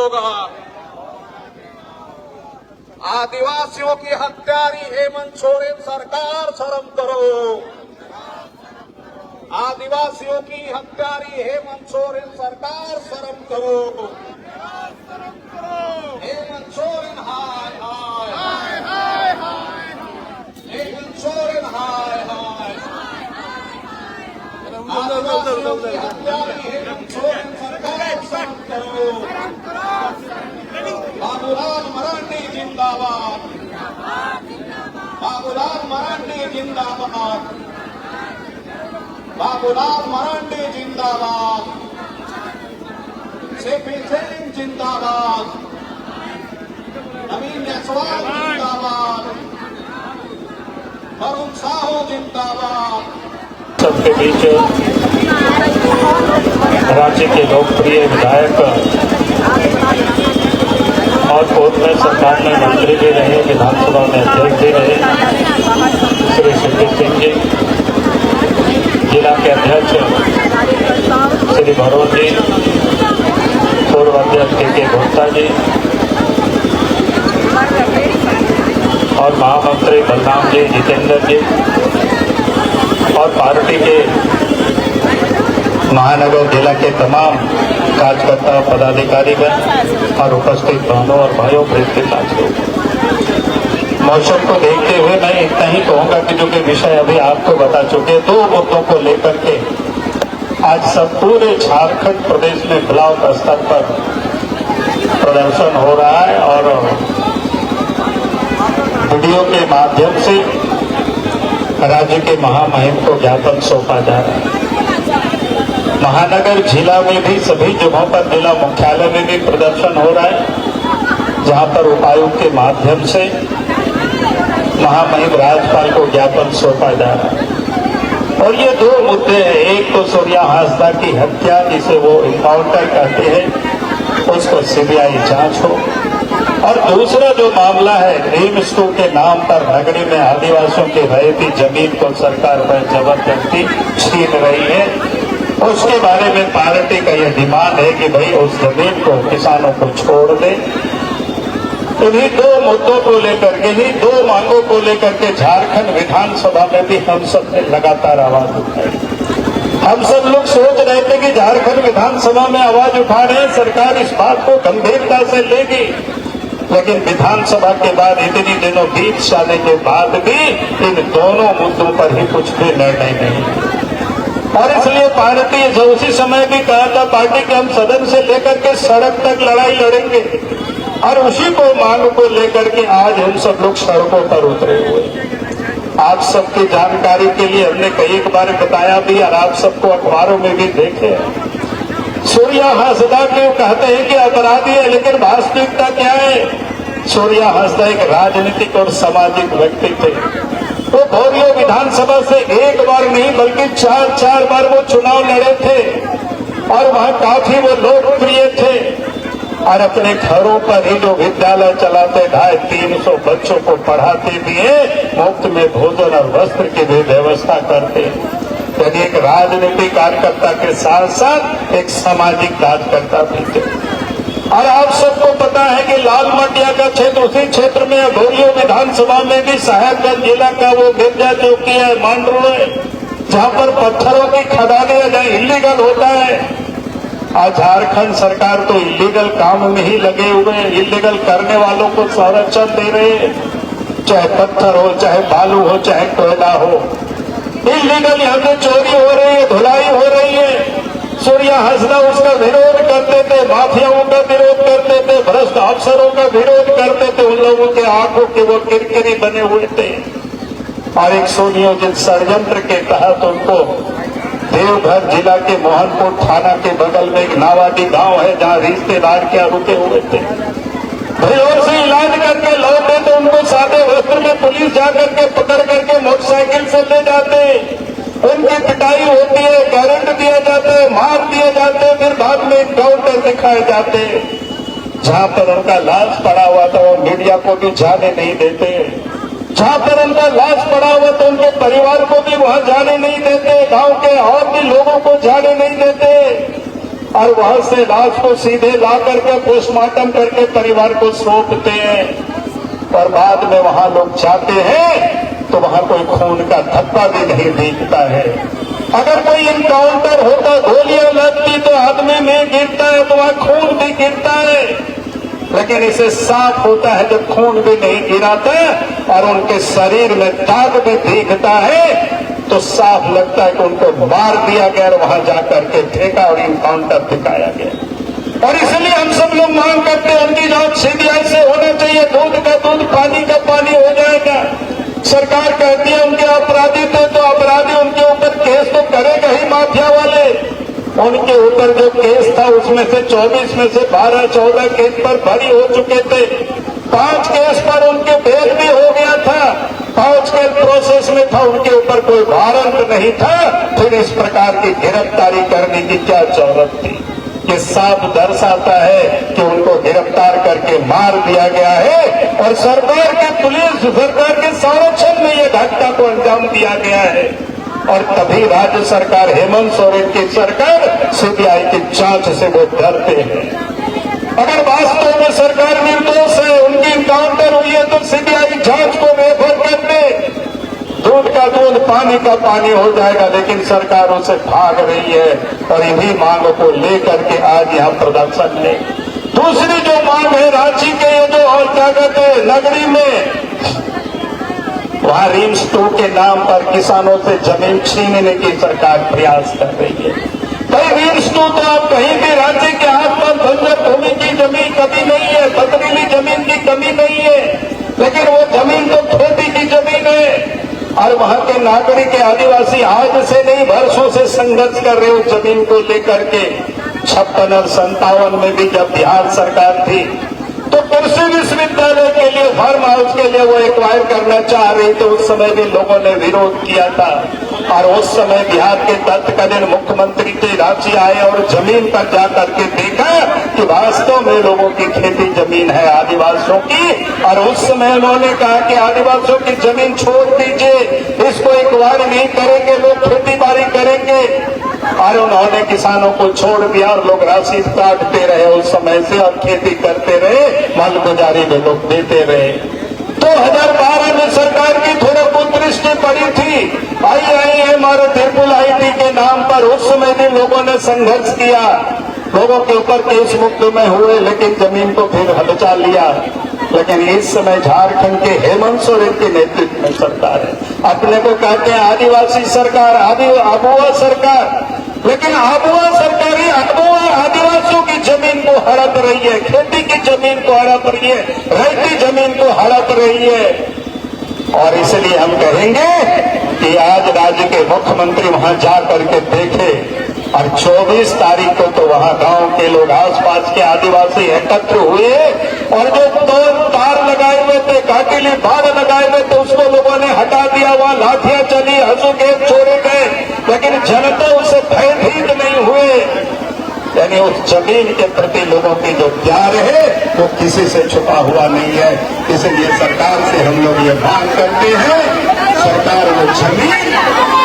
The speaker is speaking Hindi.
होगा। आदिवासियों की हत्यारी हेमंत सोरेन सरकार शर्म करो। आदिवासियों की हत्यारी हेमंत सोरेन सरकार शर्म करो। हेमंत सोरेन हाय हाय, हेमंत सोरेन हाय हाय। आदिवासियों की हत्यारी हेमंत सोरेन सरकार शर्म करो। बाबूलाल मरांडी जिंदाबाद, बाबूलाल मरांडी जिंदाबाद, बाबूलाल मरांडी जिंदाबाद, सीपी सिंह जिंदाबाद, नवीन जायसवाल जिंदाबाद, वरुण साहू जिंदाबाद। सबके बीच राज्य के लोकप्रिय विधायक और पूर्व में सरकार में मंत्री भी रहे, विधानसभा में अध्यक्ष भी रहे, श्री सीपी सिंह जी, जिला के अध्यक्ष श्री भरोज जी, पूर्व अध्यक्ष के गुप्ता जी और महामंत्री बलराम जी, जितेंद्र जी और पार्टी के महानगर जिला के तमाम कार्यकर्ता पदाधिकारीगण और उपस्थित बहनों और भाइयों प्रेस के साथियों, मौसम को देखते हुए मैं इतना ही कहूंगा कि जो कि विषय अभी आपको बता चुके, दो मुद्दों को लेकर के आज सब पूरे झारखंड प्रदेश में ब्लॉक स्तर पर प्रदर्शन हो रहा है और वीडियो के माध्यम से राज्य के महामहिम को ज्ञापन सौंपा जा रहा है। महानगर जिला में भी सभी जगहों पर, जिला मुख्यालय में भी प्रदर्शन हो रहा है, जहां पर उपायुक्त के माध्यम से महामहिम राज्यपाल को ज्ञापन सौंपा जा रहा है। और ये दो मुद्दे हैं, एक तो सूर्या हांसदा की हत्या, जिसे वो इनकाउंटर कहते हैं, उसको सीबीआई जांच हो, और दूसरा जो मामला है ड्रीम स्कूल के नाम पर नगरी में आदिवासियों की रैयती जमीन को सरकार पर जबरदस्ती छीन रही है, उसके बारे में पार्टी का यह डिमांड है कि भाई उस जमीन को किसानों को छोड़ दे। इन्हीं दो मुद्दों को लेकर के, इन्हीं दो मांगों को लेकर के झारखंड विधानसभा में भी हम सब ने लगातार आवाज उठाई। हम सब लोग सोच रहे थे कि झारखंड विधानसभा में आवाज उठा रहे हैं, सरकार इस बात को गंभीरता से लेगी, लेकिन विधानसभा के बाद इतनी दिनों बीत जाने के बाद भी इन दोनों मुद्दों पर ही कुछ भी निर्णय नहीं। और इसलिए पार्टी उसी समय भी कहा था पार्टी के हम सदन से लेकर के सड़क तक लड़ाई लड़ेंगे, और उसी को मांग को लेकर के आज हम सब लोग सड़कों पर उतरे हुए। आप सबकी जानकारी के लिए हमने कई बार बताया भी और आप सबको अखबारों में भी देखे। सूर्या हांसदा के कहते हैं कि अपराधी है, लेकिन वास्तविकता क्या है? सूर्या हांसदा एक राजनीतिक और सामाजिक व्यक्ति थे। वो बोरियो विधानसभा से एक बार नहीं बल्कि चार बार वो चुनाव लड़े थे और वहां काफी वो लोकप्रिय थे, और अपने घरों पर ही जो विद्यालय चलाते, 250-300 बच्चों को पढ़ाते भी हैं, मुफ्त में भोजन और वस्त्र की भी व्यवस्था करते हैं। यानी एक राजनीतिक कार्यकर्ता के साथ साथ एक सामाजिक कार्यकर्ता भी थे। और आप सबको पता है कि लाल मटिया का क्षेत्र, उसी क्षेत्र में बोरियो विधानसभा में भी साहेबगंज जिला का वो गिरजा चौकी है, मांडरू है, जहां पर पत्थरों की खदानें जहां इलीगल होता है। आज झारखंड सरकार तो इलीगल काम में ही लगे हुए हैं, इलीगल करने वालों को संरक्षण दे रहे हैं, चाहे पत्थर हो, चाहे बालू हो, चाहे कोयला हो। इलीगल यहाँ से चोरी हो रही है, धुलाई हो रही है। सूर्या हांसदा उसका विरोध करते थे, माफियाओं का विरोध करते थे, भ्रष्ट अफसरों का विरोध करते थे, उन लोगों के आंखों के वो किरकिरी बने हुए थे। और एक सुनियोजित षड्यंत्र के तहत उनको देवघर जिला के मोहनपुर थाना के बगल में एक नावाडी गांव है, जहां रिश्तेदार क्या रुके हुए थे, बेहोश से इलाज करके लौटे तो उनको सादे वस्त्र में पुलिस जाकर के पकड़ करके मोटरसाइकिल से ले जाते, उनकी पिटाई होती है, गारंट दिया जाता है, मार दिए जाते, फिर बाद में एनकाउंटर दिखाए जाते। जहां पर उनका लाश पड़ा हुआ था वो मीडिया को भी जाने नहीं देते, जहां पर उनका लाश पड़ा हुआ तो उनके परिवार को भी वहां जाने नहीं देते, गांव के और भी लोगों को जाने नहीं देते। और वहां से लाश को सीधे ला करके पोस्टमार्टम करके परिवार को सौंपते हैं और बाद में वहां लोग जाते हैं तो वहां कोई खून का धब्बा भी नहीं दिखता है। अगर कोई इनकाउंटर होता, गोलियां लगती तो आदमी में गिरता है तो वहां खून भी गिरता है, लेकिन इसे साफ होता है जब खून भी नहीं गिराता और उनके शरीर में दाग भी दिखता है तो साफ लगता है कि उनको मार दिया गया और वहां जाकर के फेंका और इनकाउंटर दिखाया गया। और इसलिए हम सब लोग मांग करते हैं उनकी जांच सीबीआई से होना चाहिए। दूध का दूध, पानी का पानी हो जाएगा। सरकार कहती है उनके अपराधी थे तो अपराधी, उनके ऊपर केस तो करेगा ही माफिया वाले। उनके ऊपर जो केस था उसमें से 24 में से 12-14 केस पर बरी हो चुके थे। 5 केस पर उनके बेल भी हो गया था। 5 केस प्रोसेस में था, उनके ऊपर कोई वारंट नहीं था। फिर इस प्रकार की गिरफ्तारी करने की क्या जरूरत थी? ये साफ दर्शाता है कि उनको गिरफ्तार करके मार दिया गया है और सरकार के पुलिस, सरकार के संरक्षण में ये घटना को अंजाम दिया गया है। और तभी राज्य सरकार, हेमंत सोरेन की सरकार सीबीआई की जांच से वो डरते हैं। अगर वास्तव में सरकार निर्दोष है, उनकी इनकाउंटर हुई है तो सीबीआई जांच को रेफर कर दे। दूध का दूध, पानी का पानी हो जाएगा, लेकिन सरकार उसे भाग रही है और इन्हीं मांगों को लेकर के आज यहाँ प्रदर्शन ले। दूसरी जो मांग है रांची के ये जो और क्या कहते हैं नगरी में, वहां रिम्स 2 के नाम पर किसानों से जमीन छीनने की सरकार प्रयास कर रही है। भाई रिम्स 2 तो आप कहीं भी राज्य के आसपास बंजर भूमि की जमीन कमी नहीं है, पथरीली जमीन की कमी नहीं है, लेकिन वो जमीन तो खेती की जमीन है। और वहां के नागरिक, आदिवासी आज से नहीं वर्षों से संघर्ष कर रहे हो जमीन को लेकर के। 56 और 57 में भी जब बिहार सरकार थी तो कृषि विश्वविद्यालय के लिए, फार्म हाउस के लिए वो एक्वायर करना चाह रही तो उस समय भी लोगों ने विरोध किया था। और उस समय बिहार के तत्कालीन मुख्यमंत्री थे, रांची आए और जमीन पर जाकर के देखा कि वास्तव में लोगों की खेती जमीन है आदिवासियों की। और उस समय उन्होंने कहा कि आदिवासियों की जमीन छोड़ दीजिए, इसको एक्वायर नहीं करेंगे, लोग खेती बाड़ी करेंगे। और उन्होंने किसानों को छोड़ दिया और लोग राशि काटते रहे उस समय से और खेती करते रहे, मालगुजारी में लोग देते रहे। 2012 में सरकार की थोड़ा कुदृष्टि पड़ी थी, IIM और IIIT के नाम पर। उस समय भी लोगों ने संघर्ष किया, लोगों के ऊपर केस मुकदमे हुए, लेकिन जमीन को फिर हलचा लिया। लेकिन इस समय झारखंड के हेमंत सोरेन के नेतृत्व में सरकार है। अपने को कहते हैं आदिवासी सरकार, आबुआ सरकार, लेकिन आबुआ सरकार ही आबुआ आदिवासियों की जमीन को हड़प रही है, खेती की जमीन को हड़प रही है, रहती जमीन को हड़प रही है। और इसलिए हम कहेंगे कि आज राज्य के मुख्यमंत्री वहां जा करके देखे। और 24 तारीख को तो वहां गांव के लोग, आसपास के आदिवासी एकत्र हुए और जो 2 तार लगाए हुए थे, काटिली बाड़ लगाए हुए थे, उसको लोगों ने हटा दिया। वहां लाठियां चली, हंसू खेत छोड़े गए, लेकिन जनता उससे भयभीत नहीं हुए। यानी उस जमीन के प्रति लोगों की जो प्यार है वो किसी से छुपा हुआ नहीं है। इसलिए सरकार से हम लोग ये मांग करते हैं, सरकार वो जमीन